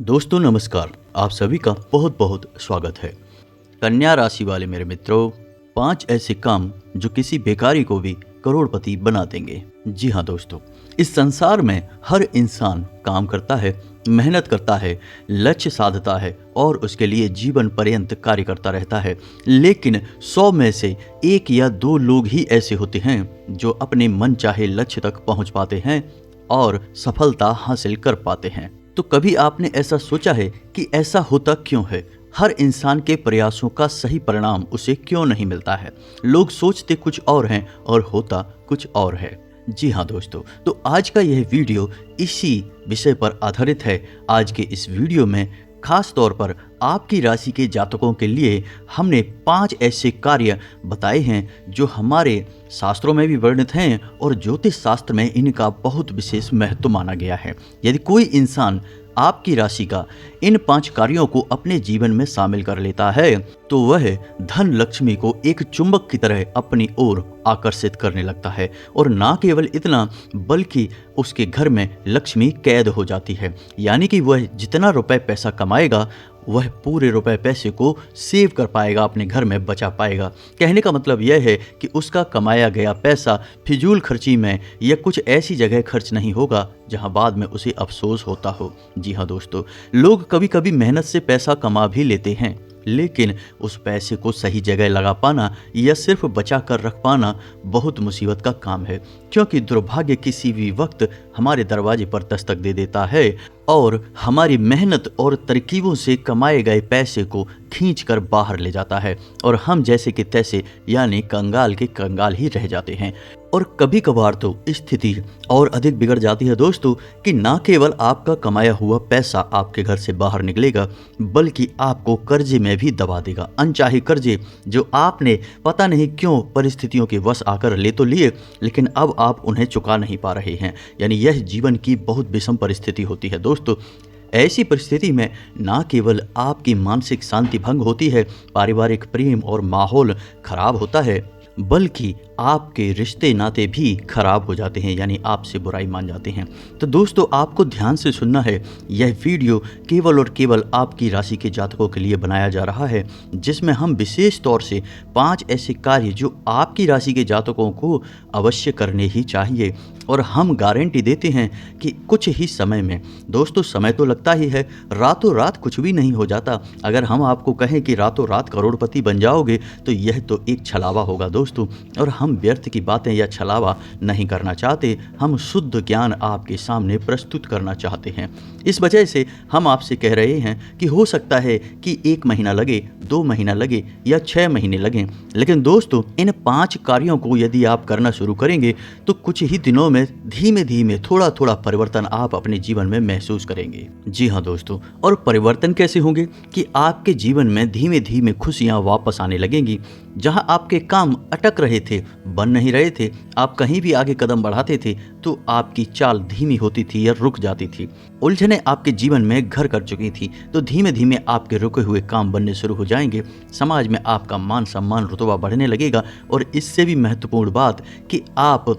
दोस्तों नमस्कार। आप सभी का बहुत बहुत स्वागत है। कन्या राशि वाले मेरे मित्रों, 5 ऐसे काम जो किसी बेकारी को भी करोड़पति बना देंगे। जी हाँ दोस्तों, इस संसार में हर इंसान काम करता है, मेहनत करता है, लक्ष्य साधता है और उसके लिए जीवन पर्यंत कार्य करता रहता है। लेकिन 100 में से 1 या 2 लोग ही ऐसे होते हैं जो अपने मन चाहे लक्ष्य तक पहुंच पाते हैं और सफलता हासिल कर पाते हैं। तो कभी आपने ऐसा सोचा है कि ऐसा होता क्यों है? हर इंसान के प्रयासों का सही परिणाम उसे क्यों नहीं मिलता है? लोग सोचते कुछ और हैं और होता कुछ और है। जी हाँ दोस्तों, तो आज का यह वीडियो इसी विषय पर आधारित है। आज के इस वीडियो में खास तौर पर आपकी राशि के जातकों के लिए हमने 5 ऐसे कार्य बताए हैं जो हमारे शास्त्रों में भी वर्णित हैं और ज्योतिष शास्त्र में इनका बहुत विशेष महत्व माना गया है। यदि कोई इंसान आपकी राशि का इन 5 कार्यों को अपने जीवन में शामिल कर लेता है तो वह धन लक्ष्मी को एक चुंबक की तरह अपनी ओर आकर्षित करने लगता है। और ना केवल इतना बल्कि उसके घर में लक्ष्मी कैद हो जाती है, यानी कि वह जितना रुपए पैसा कमाएगा वह पूरे रुपए पैसे को सेव कर पाएगा, अपने घर में बचा पाएगा। कहने का मतलब यह है कि उसका कमाया गया पैसा फिजूल खर्ची में या कुछ ऐसी जगह खर्च नहीं होगा जहां बाद में उसे अफसोस होता हो। जी हाँ दोस्तों, लोग कभी कभी मेहनत से पैसा कमा भी लेते हैं, लेकिन उस पैसे को सही जगह लगा पाना या सिर्फ बचा कर रख पाना बहुत मुसीबत का काम है, क्योंकि दुर्भाग्य किसी भी वक्त हमारे दरवाजे पर दस्तक दे देता है और हमारी मेहनत और तरकीबों से कमाए गए पैसे को खींच कर बाहर ले जाता है और हम जैसे कि तैसे यानी कंगाल के कंगाल ही रह जाते हैं। और कभी कभार तो स्थिति और अधिक बिगड़ जाती है दोस्तों कि ना केवल आपका कमाया हुआ पैसा आपके घर से बाहर निकलेगा बल्कि आपको कर्जे में भी दबा देगा। अनचाहे कर्जे जो आपने पता नहीं क्यों परिस्थितियों के वश आकर ले तो लिए, लेकिन अब आप उन्हें चुका नहीं पा रहे हैं। यानी यह जीवन की बहुत विषम परिस्थिति होती है दोस्तों। ऐसी परिस्थिति में ना केवल आपकी मानसिक शांति भंग होती है, पारिवारिक प्रेम और माहौल खराब होता है, बल्कि आपके रिश्ते नाते भी खराब हो जाते हैं, यानी आपसे बुराई मान जाते हैं। तो दोस्तों आपको ध्यान से सुनना है। यह वीडियो केवल और केवल आपकी राशि के जातकों के लिए बनाया जा रहा है, जिसमें हम विशेष तौर से 5 ऐसे कार्य जो आपकी राशि के जातकों को अवश्य करने ही चाहिए। और हम गारंटी देते हैं कि कुछ ही समय में, दोस्तों समय तो लगता ही है, रातों रात कुछ भी नहीं हो जाता। अगर हम आपको कहें कि रातों रात करोड़पति बन जाओगे तो यह तो एक छलावा होगा दोस्तों। और हम व्यर्थ की बातें या छलावा नहीं करना चाहते, हम शुद्ध ज्ञान आपके सामने प्रस्तुत करना चाहते हैं। इस वजह से हम आपसे कह रहे हैं कि हो सकता है कि 1 महीना लगे, 2 महीना लगे या 6 महीने लगें, लेकिन दोस्तों इन 5 कार्यों को यदि आप करना शुरू करेंगे तो कुछ ही दिनों में धीमे धीमे थोड़ा थोड़ा परिवर्तन आप अपने जीवन में महसूस करेंगे। जी हाँ दोस्तों, और परिवर्तन कैसे होंगे कि आपके जीवन में धीमे धीमे खुशियां वापस आने लगेंगी। जहां आपके काम अटक रहे थे, बन नहीं रहे थे, आप कहीं भी आगे कदम बढ़ाते थे तो आपकी चाल धीमी होती थी या रुक जाती थी। उलझने आपके जीवन में घर कर चुकी थी तो धीमे धीमे आपके रुके हुए काम बनने शुरू हो जाएंगे। समाज में आपका मान सम्मान रुतबा बढ़ने लगेगा। और इससे भी महत्वपूर्ण बात कि आप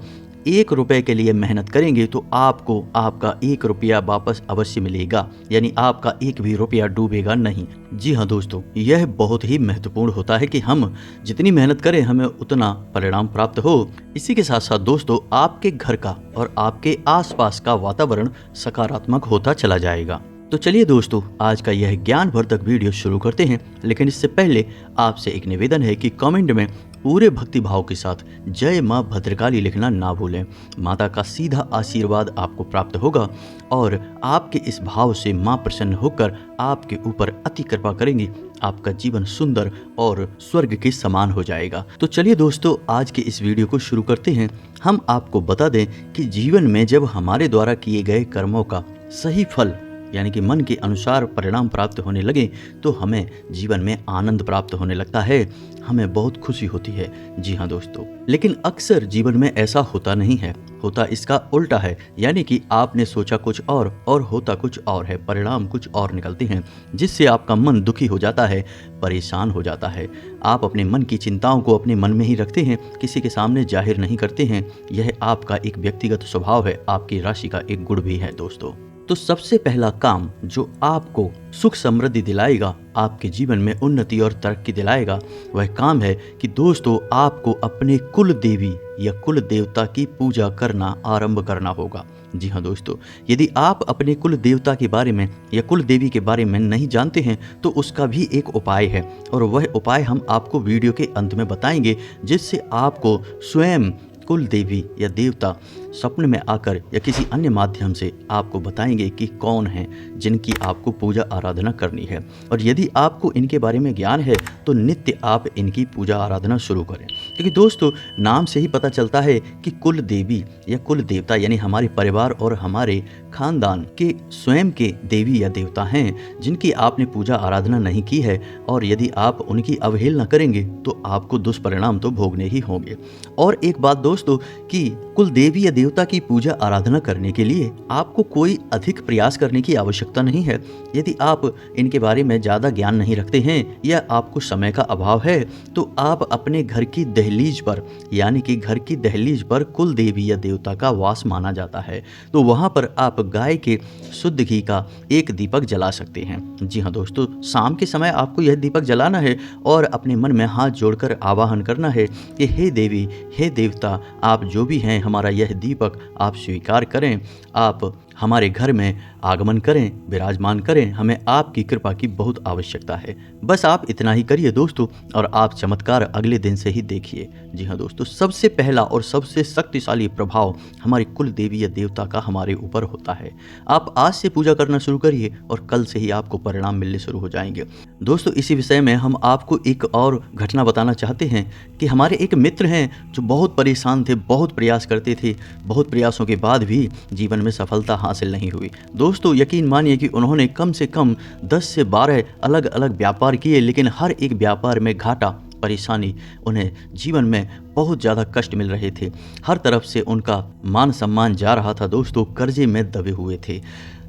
1 रुपए के लिए मेहनत करेंगे तो आपको आपका 1 रुपया वापस अवश्य मिलेगा, यानी आपका 1 भी रुपया डूबेगा नहीं। जी हाँ दोस्तों, यह बहुत ही महत्वपूर्ण होता है कि हम जितनी मेहनत करें हमें उतना परिणाम प्राप्त हो। इसी के साथ साथ दोस्तों आपके घर का और आपके आसपास का वातावरण सकारात्मक होता चला जाएगा। तो चलिए दोस्तों आज का यह ज्ञानवर्धक वीडियो शुरू करते हैं, लेकिन इससे पहले आपसे एक निवेदन है कि कमेंट में पूरे भक्ति भाव के साथ जय माँ भद्रकाली लिखना ना भूलें। माता का सीधा आशीर्वाद आपको प्राप्त होगा और आपके इस भाव से माँ प्रसन्न होकर आपके ऊपर अति कृपा करेंगी। आपका जीवन सुंदर और स्वर्ग के समान हो जाएगा। तो चलिए दोस्तों आज के इस वीडियो को शुरू करते हैं। हम आपको बता दें कि जीवन में जब हमारे द्वारा किए गए कर्मों का सही फल यानी कि मन के अनुसार परिणाम प्राप्त होने लगे तो हमें जीवन में आनंद प्राप्त होने लगता है, हमें बहुत खुशी होती है। जी हाँ दोस्तों, लेकिन अक्सर जीवन में ऐसा होता नहीं है, होता इसका उल्टा है। यानी कि आपने सोचा कुछ और होता कुछ और है, परिणाम कुछ और निकलते हैं, जिससे आपका मन दुखी हो जाता है, परेशान हो जाता है। आप अपने मन की चिंताओं को अपने मन में ही रखते हैं, किसी के सामने जाहिर नहीं करते हैं। यह आपका एक व्यक्तिगत स्वभाव है, आपकी राशि का एक गुण भी है दोस्तों। तो सबसे पहला काम जो आपको सुख समृद्धि दिलाएगा, आपके जीवन में उन्नति और तरक्की दिलाएगा, वह काम है कि दोस्तों आपको अपने कुल देवी या कुल देवता की पूजा करना आरंभ करना होगा। जी हाँ दोस्तों, यदि आप अपने कुल देवता के बारे में या कुल देवी के बारे में नहीं जानते हैं तो उसका भी एक उपाय है, और वह उपाय हम आपको वीडियो के अंत में बताएंगे, जिससे आपको स्वयं कुल देवी या देवता स्वप्न में आकर या किसी अन्य माध्यम से आपको बताएंगे कि कौन हैं जिनकी आपको पूजा आराधना करनी है। और यदि आपको इनके बारे में ज्ञान है तो नित्य आप इनकी पूजा आराधना शुरू करें, क्योंकि दोस्तों नाम से ही पता चलता है कि कुल देवी या कुल देवता यानी हमारे परिवार और हमारे खानदान के स्वयं के देवी या देवता हैं जिनकी आपने पूजा आराधना नहीं की है, और यदि आप उनकी अवहेलना करेंगे तो आपको दुष्परिणाम तो भोगने ही होंगे। और एक बात दोस्तों कि कुल देवी या देवता की पूजा आराधना करने के लिए आपको कोई अधिक प्रयास करने की आवश्यकता नहीं है। यदि आप इनके बारे में ज़्यादा ज्ञान नहीं रखते हैं या आपको समय का अभाव है तो आप अपने घर की दहलीज पर यानी कि घर की दहलीज पर कुल देवी या देवता का वास माना जाता है, तो वहाँ पर आप गाय के शुद्ध घी का एक दीपक जला सकते हैं। जी हाँ दोस्तों, शाम के समय आपको यह दीपक जलाना है और अपने मन में हाथ जोड़कर आवाहन करना है कि हे देवी हे देवता, आप जो भी हैं हमारा यह दीपक आप स्वीकार करें, आप हमारे घर में आगमन करें, विराजमान करें, हमें आपकी कृपा की बहुत आवश्यकता है। बस आप इतना ही करिए दोस्तों और आप चमत्कार अगले दिन से ही देखिए। जी हाँ दोस्तों, सबसे पहला और सबसे शक्तिशाली प्रभाव हमारी कुल देवी या देवता का हमारे ऊपर होता है। आप आज से पूजा करना शुरू करिए और कल से ही आपको परिणाम मिलने शुरू हो जाएंगे। दोस्तों इसी विषय में हम आपको एक और घटना बताना चाहते हैं कि हमारे एक मित्र हैं जो बहुत परेशान थे, बहुत प्रयास करते थे, बहुत प्रयासों के बाद भी जीवन में सफलता हासिल नहीं हुई। दोस्तों यकीन मानिए कि उन्होंने कम से कम 10 से 12 अलग अलग व्यापार किए, लेकिन हर एक व्यापार में घाटा, परेशानी, उन्हें जीवन में बहुत ज़्यादा कष्ट मिल रहे थे। हर तरफ से उनका मान सम्मान जा रहा था दोस्तों, कर्जे में दबे हुए थे।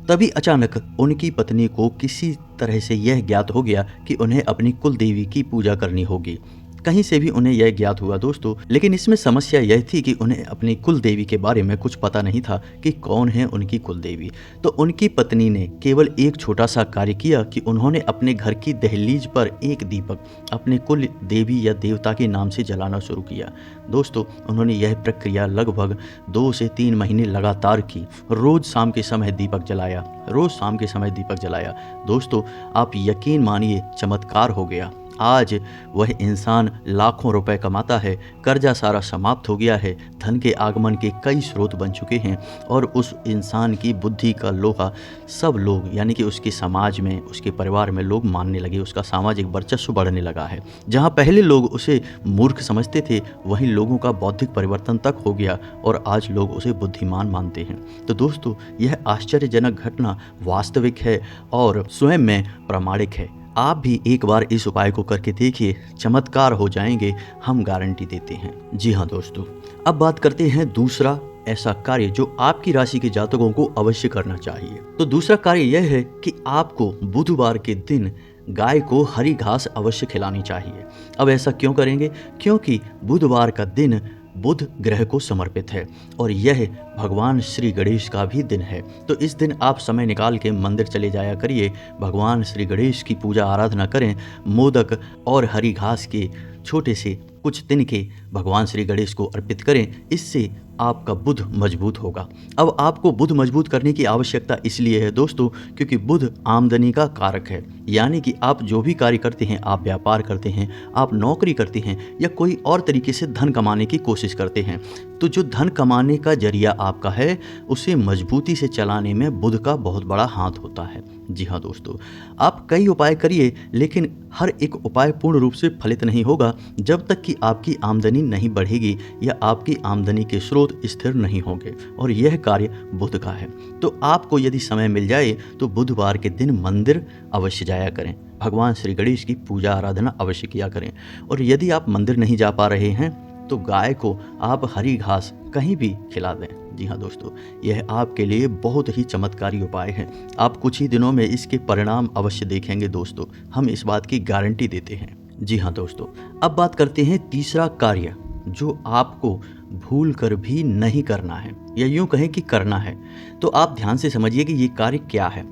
तभी अचानक उनकी पत्नी को किसी तरह से यह ज्ञात हो गया कि उन्हें अपनी कुल देवी की पूजा करनी होगी। कहीं से भी उन्हें यह ज्ञात हुआ दोस्तों, लेकिन इसमें समस्या यह थी कि उन्हें अपनी कुल देवी के बारे में कुछ पता नहीं था कि कौन है उनकी कुल देवी। तो उनकी पत्नी ने केवल एक छोटा सा कार्य किया कि उन्होंने अपने घर की दहलीज पर एक दीपक अपने कुल देवी या देवता के नाम से जलाना शुरू किया। दोस्तों उन्होंने यह प्रक्रिया लगभग 2 से 3 महीने लगातार की। रोज शाम के समय दीपक जलाया, रोज शाम के समय दीपक जलाया। दोस्तों आप यकीन मानिए चमत्कार हो गया। आज वह इंसान लाखों रुपए कमाता है, कर्जा सारा समाप्त हो गया है, धन के आगमन के कई स्रोत बन चुके हैं, और उस इंसान की बुद्धि का लोहा सब लोग यानी कि उसके समाज में, उसके परिवार में लोग मानने लगे, उसका सामाजिक वर्चस्व बढ़ने लगा है। जहां पहले लोग उसे मूर्ख समझते थे वहीं लोगों का बौद्धिक परिवर्तन तक हो गया और आज लोग उसे बुद्धिमान मानते हैं। तो दोस्तों यह आश्चर्यजनक घटना वास्तविक है और स्वयं में प्रामाणिक है। आप भी एक बार इस उपाय को करके देखिए, चमत्कार हो जाएंगे, हम गारंटी देते हैं। जी हाँ दोस्तों, अब बात करते हैं दूसरा ऐसा कार्य जो आपकी राशि के जातकों को अवश्य करना चाहिए। तो दूसरा कार्य यह है कि आपको बुधवार के दिन गाय को हरी घास अवश्य खिलानी चाहिए। अब ऐसा क्यों करेंगे? क्योंकि बुधवार का दिन बुध ग्रह को समर्पित है और यह भगवान श्री गणेश का भी दिन है। तो इस दिन आप समय निकाल के मंदिर चले जाया करिए, भगवान श्री गणेश की पूजा आराधना करें, मोदक और हरी घास के छोटे से कुछ तिनके भगवान श्री गणेश को अर्पित करें। इससे आपका बुध मजबूत होगा। अब आपको बुध मजबूत करने की आवश्यकता इसलिए है दोस्तों क्योंकि बुध आमदनी का कारक है, यानी कि आप जो भी कार्य करते हैं, आप व्यापार करते हैं, आप नौकरी करते हैं या कोई और तरीके से धन कमाने की कोशिश करते हैं, तो जो धन कमाने का जरिया आपका है उसे मजबूती से चलाने में बुध का बहुत बड़ा हाथ होता है। जी हाँ दोस्तों, आप कई उपाय करिए लेकिन हर एक उपाय पूर्ण रूप से फलित नहीं होगा जब तक कि आपकी आमदनी नहीं बढ़ेगी या आपकी आमदनी के स्रोत स्थिर नहीं होंगे, और यह कार्य बुध का है। तो आपको यदि समय मिल जाए तो बुधवार के दिन मंदिर अवश्य जाया करें, भगवान श्री गणेश की पूजा आराधना अवश्य किया करें। और यदि आप मंदिर नहीं जा पा रहे हैं तो गाय को आप हरी घास कहीं भी खिला दें। जी हाँ दोस्तों, यह आपके लिए बहुत ही चमत्कारी उपाय है। आप कुछ ही दिनों में इसके परिणाम अवश्य देखेंगे दोस्तों, हम इस बात की गारंटी देते हैं। जी हाँ दोस्तों, अब बात करते हैं तीसरा कार्य जो आपको भूल कर भी नहीं करना है, या यूं कहें कि करना है। तो आप ध्यान से समझिए कि ये कार्य क्या है।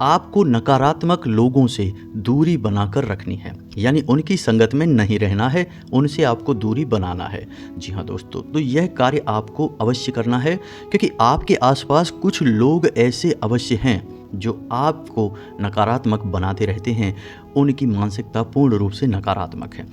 आपको नकारात्मक लोगों से दूरी बनाकर रखनी है, यानी उनकी संगत में नहीं रहना है, उनसे आपको दूरी बनाना है। जी हाँ दोस्तों, तो यह कार्य आपको अवश्य करना है, क्योंकि आपके आसपास कुछ लोग ऐसे अवश्य हैं जो आपको नकारात्मक बनाते रहते हैं। उनकी मानसिकता पूर्ण रूप से नकारात्मक है।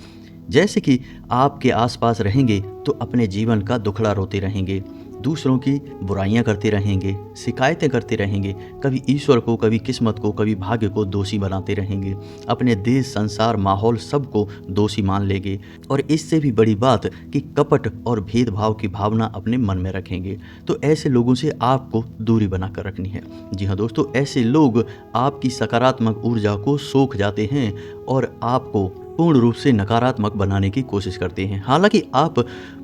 जैसे कि आपके आसपास रहेंगे तो अपने जीवन का दुखड़ा रोते रहेंगे, दूसरों की बुराइयां करते रहेंगे, शिकायतें करते रहेंगे, कभी ईश्वर को, कभी किस्मत को, कभी भाग्य को दोषी बनाते रहेंगे, अपने देश, संसार, माहौल सबको दोषी मान लेंगे, और इससे भी बड़ी बात कि कपट और भेदभाव की भावना अपने मन में रखेंगे। तो ऐसे लोगों से आपको दूरी बनाकर रखनी है। जी हाँ दोस्तों, ऐसे लोग आपकी सकारात्मक ऊर्जा को सोख जाते हैं और आपको पूर्ण रूप से नकारात्मक बनाने की कोशिश करते हैं। हालांकि आप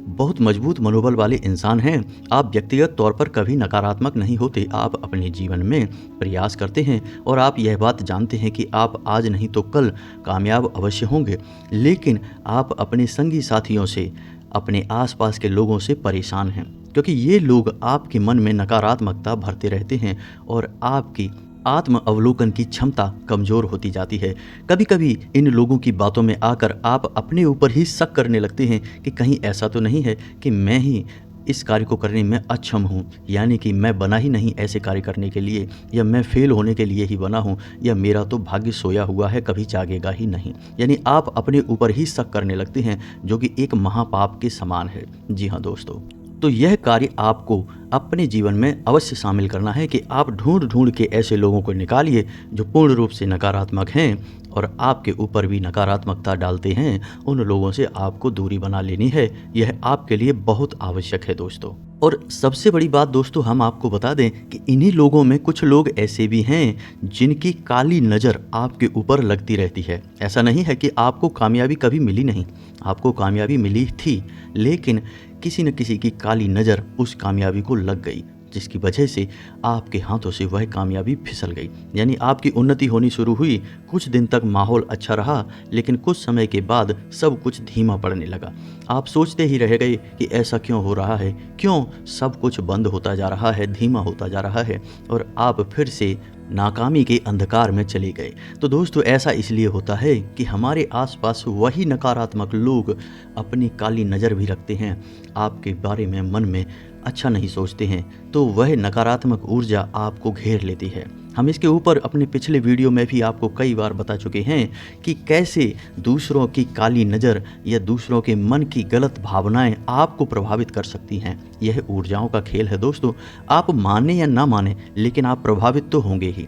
बहुत मजबूत मनोबल वाले इंसान हैं, आप व्यक्तिगत तौर पर कभी नकारात्मक नहीं होते। आप अपने जीवन में प्रयास करते हैं और आप यह बात जानते हैं कि आप आज नहीं तो कल कामयाब अवश्य होंगे, लेकिन आप अपने संगी साथियों से, अपने आसपास के लोगों से परेशान हैं, क्योंकि ये लोग आपके मन में नकारात्मकता भरते रहते हैं और आपकी आत्म अवलोकन की क्षमता कमज़ोर होती जाती है। कभी कभी इन लोगों की बातों में आकर आप अपने ऊपर ही शक करने लगते हैं कि कहीं ऐसा तो नहीं है कि मैं ही इस कार्य को करने में अक्षम हूँ, यानी कि मैं बना ही नहीं ऐसे कार्य करने के लिए, या मैं फेल होने के लिए ही बना हूँ, या मेरा तो भाग्य सोया हुआ है, कभी जागेगा ही नहीं। यानी आप अपने ऊपर ही शक करने लगते हैं, जो कि एक महापाप के समान है। जी हाँ दोस्तों, तो यह कार्य आपको अपने जीवन में अवश्य शामिल करना है कि आप ढूंढ ढूंढ के ऐसे लोगों को निकालिए जो पूर्ण रूप से नकारात्मक हैं और आपके ऊपर भी नकारात्मकता डालते हैं। उन लोगों से आपको दूरी बना लेनी है। यह आपके लिए बहुत आवश्यक है दोस्तों। और सबसे बड़ी बात दोस्तों, हम आपको बता दें कि इन्हीं लोगों में कुछ लोग ऐसे भी हैं जिनकी काली नज़र आपके ऊपर लगती रहती है। ऐसा नहीं है कि आपको कामयाबी कभी मिली नहीं, आपको कामयाबी मिली थी, लेकिन किसी न किसी की काली नज़र उस कामयाबी को लग गई, जिसकी वजह से आपके हाथों से वह कामयाबी फिसल गई। यानी आपकी उन्नति होनी शुरू हुई, कुछ दिन तक माहौल अच्छा रहा, लेकिन कुछ समय के बाद सब कुछ धीमा पड़ने लगा। आप सोचते ही रह गए कि ऐसा क्यों हो रहा है, क्यों सब कुछ बंद होता जा रहा है, धीमा होता जा रहा है, और आप फिर से नाकामी के अंधकार में चले गए। तो दोस्तों, ऐसा इसलिए होता है कि हमारे आसपास वही नकारात्मक लोग अपनी काली नज़र भी रखते हैं, आपके बारे में मन में अच्छा नहीं सोचते हैं, तो वह नकारात्मक ऊर्जा आपको घेर लेती है। हम इसके ऊपर अपने पिछले वीडियो में भी आपको कई बार बता चुके हैं कि कैसे दूसरों की काली नज़र या दूसरों के मन की गलत भावनाएं आपको प्रभावित कर सकती हैं। यह ऊर्जाओं का खेल है दोस्तों। आप माने या ना माने, लेकिन आप प्रभावित तो होंगे ही।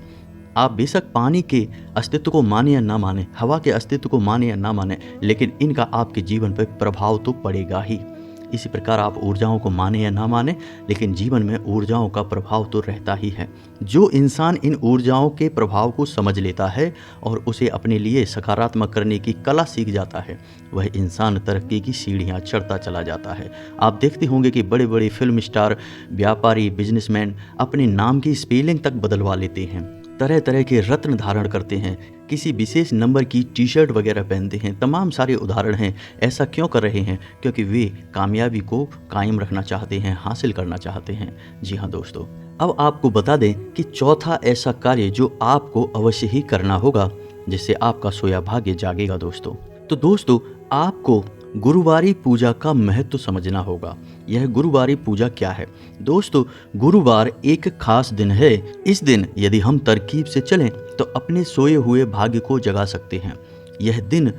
आप बेशक पानी के अस्तित्व को माने या ना माने, हवा के अस्तित्व को माने या ना माने, लेकिन इनका आपके जीवन पर प्रभाव तो पड़ेगा ही। इसी प्रकार आप ऊर्जाओं को माने या ना माने, लेकिन जीवन में ऊर्जाओं का प्रभाव तो रहता ही है। जो इंसान इन ऊर्जाओं के प्रभाव को समझ लेता है और उसे अपने लिए सकारात्मक करने की कला सीख जाता है, वह इंसान तरक्की की सीढ़ियां चढ़ता चला जाता है। आप देखते होंगे कि बड़े बड़े फिल्म स्टार, व्यापारी, बिजनेसमैन अपने नाम की स्पेलिंग तक बदलवा लेते हैं, तरह तरह के रत्न धारण करते हैं, किसी विशेष नंबर की टी शर्ट वगैरह पहनते हैं। तमाम सारे उदाहरण हैं। ऐसा क्यों कर रहे हैं? क्योंकि वे कामयाबी को कायम रखना चाहते हैं, हासिल करना चाहते हैं। जी हाँ दोस्तों, अब आपको बता दें कि चौथा ऐसा कार्य जो आपको अवश्य ही करना होगा, जिससे आपका सोया भाग्य जागेगा दोस्तों। तो दोस्तों, आपको गुरुवारी पूजा का महत्व समझना होगा। यह गुरुवारी पूजा क्या है? दोस्तों, गुरुवार एक खास दिन है। इस दिन यदि हम तरकीब से चलें तो अपने सोए हुए भाग्य को जगा सकते हैं। यह दिन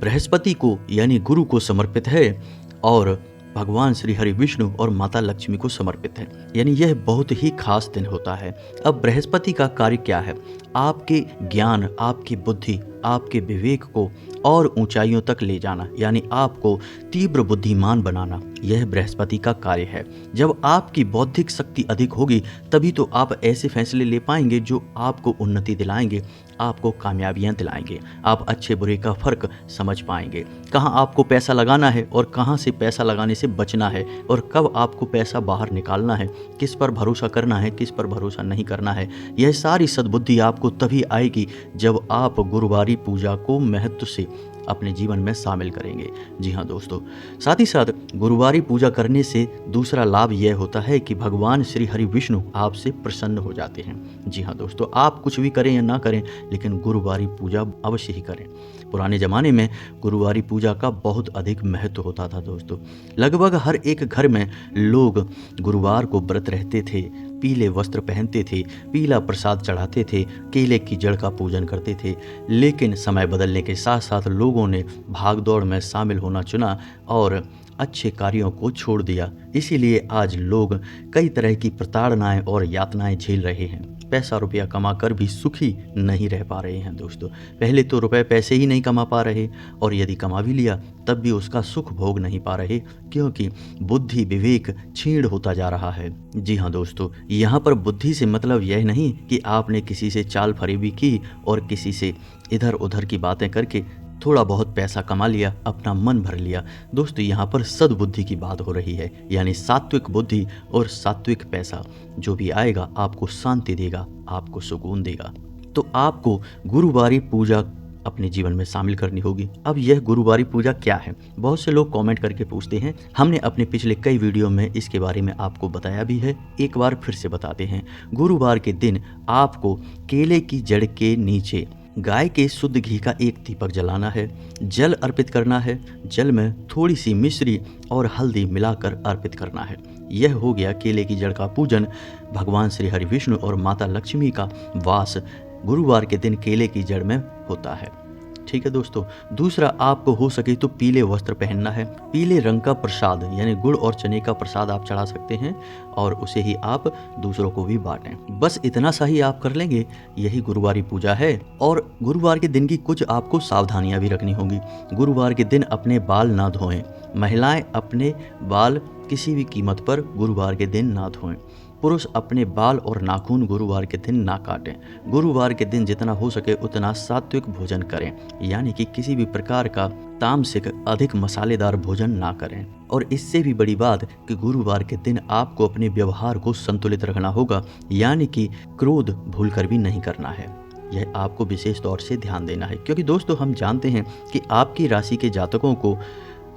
बृहस्पति को यानी गुरु को समर्पित है और भगवान श्री हरि विष्णु और माता लक्ष्मी को समर्पित है। यानी यह बहुत ही खास दिन होता है। अब बृहस्पति का कार्य क्या है? आपके ज्ञान, आपकी बुद्धि, आपके विवेक को और ऊंचाइयों तक ले जाना, यानी आपको तीव्र बुद्धिमान बनाना, यह बृहस्पति का कार्य है। जब आपकी बौद्धिक शक्ति अधिक होगी, तभी तो आप ऐसे फैसले ले पाएंगे जो आपको उन्नति दिलाएंगे, आपको कामयाबियां दिलाएंगे। आप अच्छे बुरे का फर्क समझ पाएंगे, कहाँ आपको पैसा लगाना है और कहाँ से पैसा लगाने से बचना है, और कब आपको पैसा बाहर निकालना है, किस पर भरोसा करना है, किस पर भरोसा नहीं करना है। यह सारी सद्बुद्धि आपको तभी आएगी जब आप गुरुवारी पूजा को महत्व से अपने जीवन में शामिल करेंगे। जी हाँ दोस्तों, साथ ही साथ गुरुवारी पूजा करने से दूसरा लाभ यह होता है कि भगवान श्री हरि विष्णु आपसे प्रसन्न हो जाते हैं। जी हाँ दोस्तों, आप कुछ भी करें या ना करें, लेकिन गुरुवारी पूजा अवश्य ही करें। पुराने ज़माने में गुरुवारी पूजा का बहुत अधिक महत्व होता था दोस्तों। लगभग हर एक घर में लोग गुरुवार को व्रत रहते थे, पीले वस्त्र पहनते थे, पीला प्रसाद चढ़ाते थे, केले की जड़ का पूजन करते थे। लेकिन समय बदलने के साथ साथ लोगों ने भागदौड़ में शामिल होना चुना और अच्छे कार्यों को छोड़ दिया। इसीलिए आज लोग कई तरह की प्रताड़नाएं और यातनाएं झेल रहे हैं। पैसा रुपया कमा कर भी सुखी नहीं रह पा रहे हैं दोस्तों। पहले तो रुपए पैसे ही नहीं कमा पा रहे, और यदि कमा भी लिया तब भी उसका सुख भोग नहीं पा रहे, क्योंकि बुद्धि विवेक क्षीण होता जा रहा है। जी हाँ दोस्तों, यहाँ पर बुद्धि से मतलब यह नहीं कि आपने किसी से चाल फरेबी की और किसी से इधर उधर की बातें करके थोड़ा बहुत पैसा कमा लिया, अपना मन भर लिया। दोस्तों, यहाँ पर सद्बुद्धि की बात हो रही है, यानी सात्विक बुद्धि और सात्विक पैसा जो भी आएगा आपको शांति देगा, आपको सुकून देगा। तो आपको गुरुवारी पूजा अपने जीवन में शामिल करनी होगी। अब यह गुरुवारी पूजा क्या है? बहुत से लोग कमेंट करके पूछते हैं। हमने अपने पिछले कई वीडियो में इसके बारे में आपको बताया भी है, एक बार फिर से बताते हैं। गुरुवार के दिन आपको केले की जड़ के नीचे गाय के शुद्ध घी का एक दीपक जलाना है, जल अर्पित करना है, जल में थोड़ी सी मिश्री और हल्दी मिलाकर अर्पित करना है। यह हो गया केले की जड़ का पूजन। भगवान श्री हरि विष्णु और माता लक्ष्मी का वास गुरुवार के दिन केले की जड़ में होता है। ठीक है दोस्तों, दूसरा आपको हो सके तो पीले वस्त्र पहनना है। पीले रंग का प्रसाद यानी गुड़ और चने का प्रसाद आप चढ़ा सकते हैं और उसे ही आप दूसरों को भी बांटें। बस इतना सा ही आप कर लेंगे, यही गुरुवारी पूजा है। और गुरुवार के दिन की कुछ आपको सावधानियां भी रखनी होंगी। गुरुवार के दिन अपने बाल ना धोएं। महिलाएं अपने बाल किसी भी कीमत पर गुरुवार के दिन ना धोएं। पुरुष अपने बाल और नाखून गुरुवार के दिन ना काटें। गुरुवार के दिन जितना हो सके उतना सात्विक भोजन करें, यानी कि किसी भी प्रकार का तामसिक अधिक मसालेदार भोजन ना करें। और इससे भी बड़ी बात कि गुरुवार के दिन आपको अपने व्यवहार को संतुलित रखना होगा, यानी कि क्रोध भूलकर भी नहीं करना है। यह आपको विशेष तौर से ध्यान देना है, क्योंकि दोस्तों हम जानते हैं कि आपकी राशि के जातकों को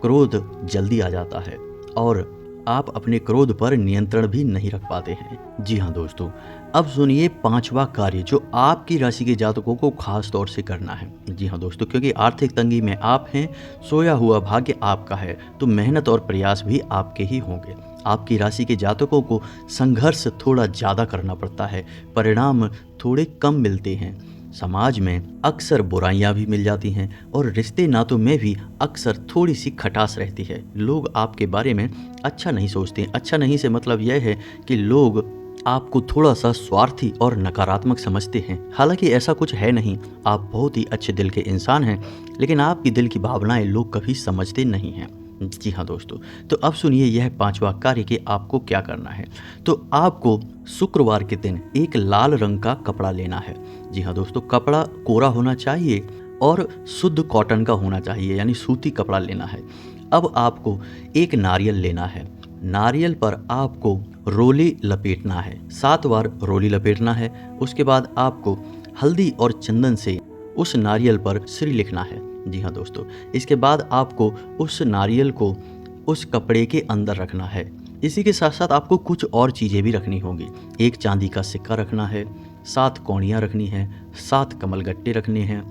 क्रोध जल्दी आ जाता है और आप अपने क्रोध पर नियंत्रण भी नहीं रख पाते हैं। जी हाँ दोस्तों, अब सुनिए पांचवा कार्य जो आपकी राशि के जातकों को खास तौर से करना है। जी हाँ दोस्तों, क्योंकि आर्थिक तंगी में आप हैं, सोया हुआ भाग्य आपका है, तो मेहनत और प्रयास भी आपके ही होंगे। आपकी राशि के जातकों को संघर्ष थोड़ा ज़्यादा करना पड़ता है, परिणाम थोड़े कम मिलते हैं। समाज में अक्सर बुराइयां भी मिल जाती हैं और रिश्ते नातों में भी अक्सर थोड़ी सी खटास रहती है। लोग आपके बारे में अच्छा नहीं सोचते। अच्छा नहीं से मतलब यह है कि लोग आपको थोड़ा सा स्वार्थी और नकारात्मक समझते हैं। हालांकि ऐसा कुछ है नहीं, आप बहुत ही अच्छे दिल के इंसान हैं, लेकिन आपकी दिल की भावनाएं लोग कभी समझते नहीं हैं। जी हाँ दोस्तों, तो अब सुनिए यह पांचवा कार्य कि आपको क्या करना है। तो आपको शुक्रवार के दिन एक लाल रंग का कपड़ा लेना है। जी हाँ दोस्तों, कपड़ा कोरा होना चाहिए और शुद्ध कॉटन का होना चाहिए, यानी सूती कपड़ा लेना है। अब आपको एक नारियल लेना है। नारियल पर आपको रोली लपेटना है, 7 बार रोली लपेटना है। उसके बाद आपको हल्दी और चंदन से उस नारियल पर श्री लिखना है। जी हाँ दोस्तों, इसके बाद आपको उस नारियल को उस कपड़े के अंदर रखना है। इसी के साथ साथ आपको कुछ और चीज़ें भी रखनी होंगी। एक चांदी का सिक्का रखना है, 7 कौड़ियाँ रखनी हैं, 7 कमलगट्टे रखने हैं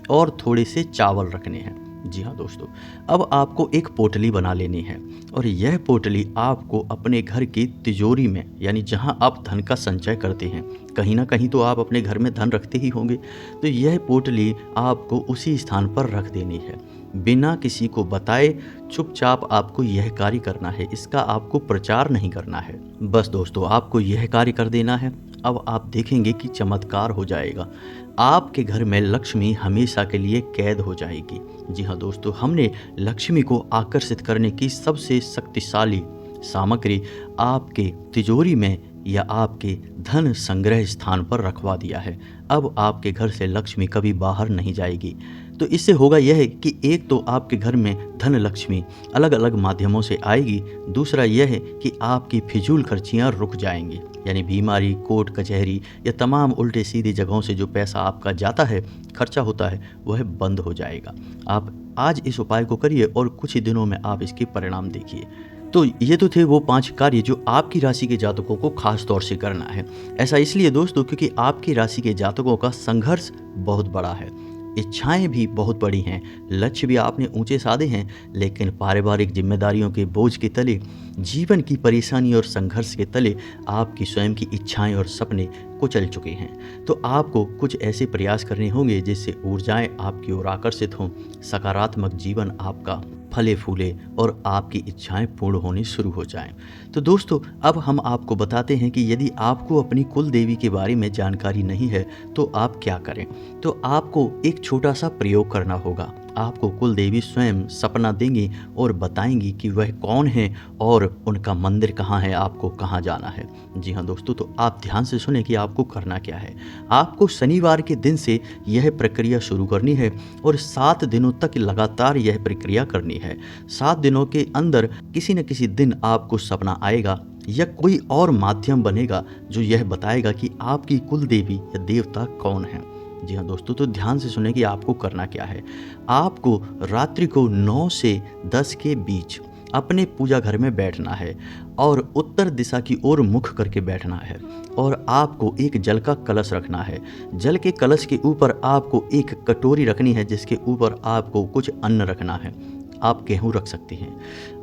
और थोड़े से चावल रखने हैं। जी हाँ दोस्तों, अब आपको एक पोटली बना लेनी है और यह पोटली आपको अपने घर की तिजोरी में, यानी जहाँ आप धन का संचय करते हैं, कहीं ना कहीं तो आप अपने घर में धन रखते ही होंगे, तो यह पोटली आपको उसी स्थान पर रख देनी है। बिना किसी को बताए चुपचाप आपको यह कार्य करना है, इसका आपको प्रचार नहीं करना है। बस दोस्तों, आपको यह कार्य कर देना है। अब आप देखेंगे कि चमत्कार हो जाएगा। आपके घर में लक्ष्मी हमेशा के लिए कैद हो जाएगी। जी हाँ दोस्तों, हमने लक्ष्मी को आकर्षित करने की सबसे शक्तिशाली सामग्री आपके तिजोरी में या आपके धन संग्रह स्थान पर रखवा दिया है। अब आपके घर से लक्ष्मी कभी बाहर नहीं जाएगी। तो इससे होगा यह कि एक तो आपके घर में धन लक्ष्मी अलग अलग माध्यमों से आएगी, दूसरा यह है कि आपकी फिजूल खर्चियाँ रुक जाएंगी, यानी बीमारी, कोर्ट कचहरी या तमाम उल्टे सीधी जगहों से जो पैसा आपका जाता है, खर्चा होता है, वह बंद हो जाएगा। आप आज इस उपाय को करिए और कुछ ही दिनों में आप इसके परिणाम देखिए। तो ये तो थे वो 5 कार्य जो आपकी राशि के जातकों को खास तौर से करना है। ऐसा इसलिए दोस्तों क्योंकि आपकी राशि के जातकों का संघर्ष बहुत बड़ा है, इच्छाएं भी बहुत बड़ी हैं, लक्ष्य भी आपने ऊंचे साधे हैं, लेकिन पारिवारिक जिम्मेदारियों के बोझ के तले, जीवन की परेशानी और संघर्ष के तले आपकी स्वयं की इच्छाएं और सपने कुचल चुके हैं। तो आपको कुछ ऐसे प्रयास करने होंगे जिससे ऊर्जाएं आपकी ओर आकर्षित हों, सकारात्मक जीवन आपका फले फूले और आपकी इच्छाएं पूर्ण होनी शुरू हो जाएं। तो दोस्तों, अब हम आपको बताते हैं कि यदि आपको अपनी कुल देवी के बारे में जानकारी नहीं है तो आप क्या करें। तो आपको एक छोटा सा प्रयोग करना होगा। आपको कुल देवी स्वयं सपना देंगी और बताएंगी कि वह कौन है और उनका मंदिर कहाँ है, आपको कहाँ जाना है। जी हाँ दोस्तों, तो आप ध्यान से सुने कि आपको करना क्या है। आपको शनिवार के दिन से यह प्रक्रिया शुरू करनी है और 7 दिनों तक लगातार यह प्रक्रिया करनी है। 7 दिनों के अंदर किसी न किसी दिन आपको सपना आएगा या कोई और माध्यम बनेगा जो यह बताएगा कि आपकी कुल देवी या देवता कौन है। जी हाँ दोस्तों, तो ध्यान से सुने कि आपको करना क्या है। आपको रात्रि को 9 से 10 के बीच अपने पूजा घर में बैठना है और उत्तर दिशा की ओर मुख करके बैठना है और आपको एक जल का कलश रखना है। जल के कलश के ऊपर आपको एक कटोरी रखनी है जिसके ऊपर आपको कुछ अन्न रखना है। आप गेहूँ रख सकते हैं।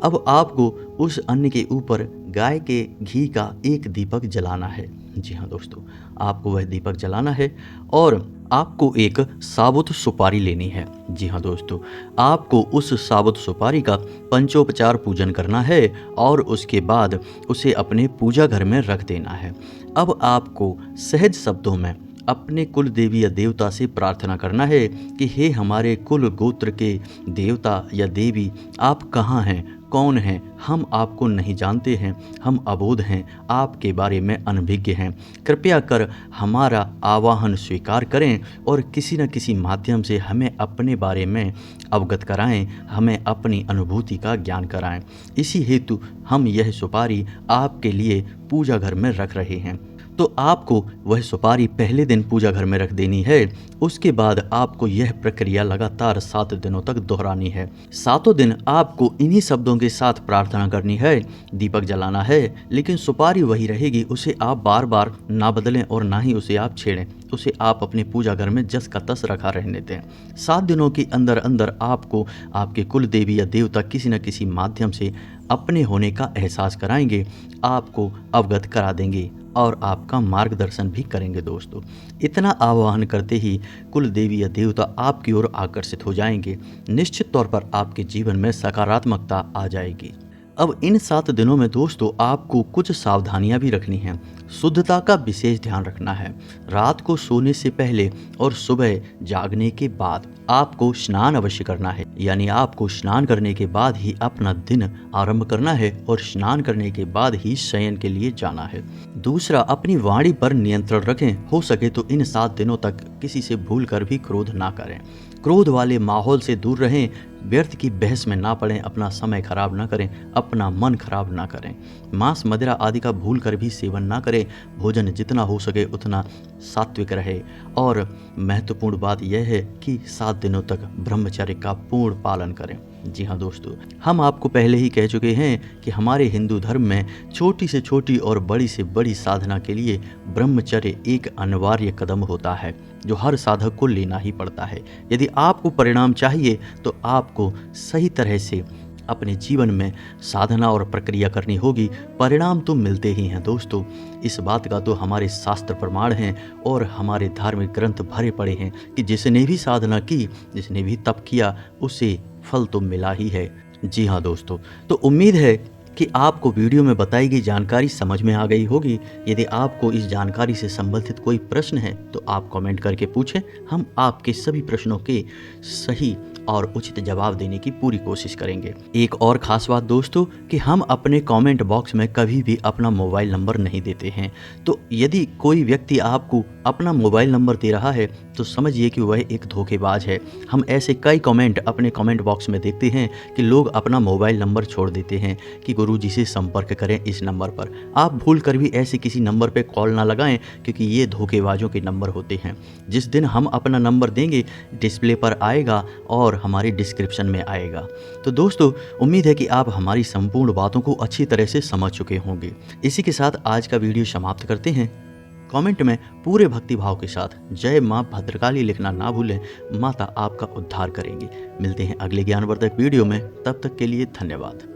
अब आपको उस अन्न के ऊपर गाय के घी का एक दीपक जलाना है। जी हाँ दोस्तों, आपको वह दीपक जलाना है और आपको एक साबुत सुपारी लेनी है। जी हाँ दोस्तों, आपको उस साबुत सुपारी का पंचोपचार पूजन करना है और उसके बाद उसे अपने पूजा घर में रख देना है। अब आपको सहज शब्दों में अपने कुल देवी या देवता से प्रार्थना करना है कि हे हमारे कुल गोत्र के देवता या देवी, आप कहाँ हैं, कौन हैं, हम आपको नहीं जानते हैं, हम अबोध हैं, आपके बारे में अनभिज्ञ हैं। कृपया कर हमारा आवाहन स्वीकार करें और किसी न किसी माध्यम से हमें अपने बारे में अवगत कराएं, हमें अपनी अनुभूति का ज्ञान कराएं। इसी हेतु हम यह सुपारी आपके लिए पूजा घर में रख रहे हैं। तो आपको वह सुपारी पहले दिन पूजा घर में रख देनी है। उसके बाद आपको यह प्रक्रिया लगातार 7 दिनों तक दोहरानी है। 7 दिन आपको इन्हीं शब्दों के साथ प्रार्थना करनी है, दीपक जलाना है, लेकिन सुपारी वही रहेगी, उसे आप बार बार ना बदलें और ना ही उसे आप छेड़ें। उसे आप अपने पूजा घर में जस का तस रखा रहने दें। 7 दिनों के अंदर अंदर आपको आपके कुल देवी या देवता किसी न किसी माध्यम से अपने होने का एहसास कराएंगे, आपको अवगत करा देंगे और आपका मार्गदर्शन भी करेंगे। दोस्तों, इतना आह्वान करते ही कुल देवी या देवता आपकी ओर आकर्षित हो जाएंगे। निश्चित तौर पर आपके जीवन में सकारात्मकता आ जाएगी। अब इन 7 दिनों में दोस्तों आपको कुछ सावधानियां भी रखनी हैं। शुद्धता का विशेष ध्यान रखना है। रात को सोने से पहले और सुबह जागने के बाद आपको स्नान अवश्य करना है, यानी आपको स्नान करने के बाद ही अपना दिन आरंभ करना है और स्नान करने के बाद ही शयन के लिए जाना है। दूसरा, अपनी वाणी पर नियंत्रण रखें। हो सके तो इन 7 दिनों तक किसी से भूल कर भी क्रोध ना करें। क्रोध वाले माहौल से दूर रहें, व्यर्थ की बहस में ना पड़ें, अपना समय खराब ना करें, अपना मन खराब ना करें। मांस मदिरा आदि का भूल कर भी सेवन ना करें। भोजन जितना हो सके उतना सात्विक रहे और महत्वपूर्ण बात यह है कि 7 दिनों तक ब्रह्मचर्य का पूर्ण पालन करें। जी हाँ दोस्तों, हम आपको पहले ही कह चुके हैं कि हमारे हिंदू धर्म में छोटी से छोटी और बड़ी से बड़ी साधना के लिए ब्रह्मचर्य एक अनिवार्य कदम होता है जो हर साधक को लेना ही पड़ता है। यदि आपको परिणाम चाहिए तो आपको सही तरह से अपने जीवन में साधना और प्रक्रिया करनी होगी। परिणाम तो मिलते ही हैं दोस्तों, इस बात का तो हमारे शास्त्र प्रमाण हैं और हमारे धार्मिक ग्रंथ भरे पड़े हैं कि जिसने भी साधना की, जिसने भी तप किया, उसे फल तो मिला ही है। जी हाँ दोस्तों, तो उम्मीद है कि आपको वीडियो में बताई गई जानकारी समझ में आ गई होगी। यदि आपको इस जानकारी से संबंधित कोई प्रश्न है तो आप कमेंट करके पूछें, हम आपके सभी प्रश्नों के सही और उचित जवाब देने की पूरी कोशिश करेंगे। एक और खास बात दोस्तों कि हम अपने कमेंट बॉक्स में कभी भी अपना मोबाइल नंबर नहीं देते हैं। तो यदि कोई व्यक्ति आपको अपना मोबाइल नंबर दे रहा है तो समझिए कि वह एक धोखेबाज है। हम ऐसे कई कमेंट अपने कमेंट बॉक्स में देखते हैं कि लोग अपना मोबाइल नंबर छोड़ देते हैं कि गुरुजी से संपर्क करें इस नंबर पर। आप भूल कर भी ऐसे किसी नंबर पर कॉल ना लगाएं, क्योंकि ये धोखेबाजों के नंबर होते हैं। जिस दिन हम अपना नंबर देंगे डिस्प्ले पर आएगा और हमारी डिस्क्रिप्शन में आएगा। तो दोस्तों, उम्मीद है कि आप हमारी संपूर्ण बातों को अच्छी तरह से समझ चुके होंगे। इसी के साथ आज का वीडियो समाप्त करते हैं। कमेंट में पूरे भक्तिभाव के साथ जय मां भद्रकाली लिखना ना भूलें। माता आपका उद्धार करेंगे। मिलते हैं अगले ज्ञानवर्धक वीडियो में, तब तक के लिए धन्यवाद।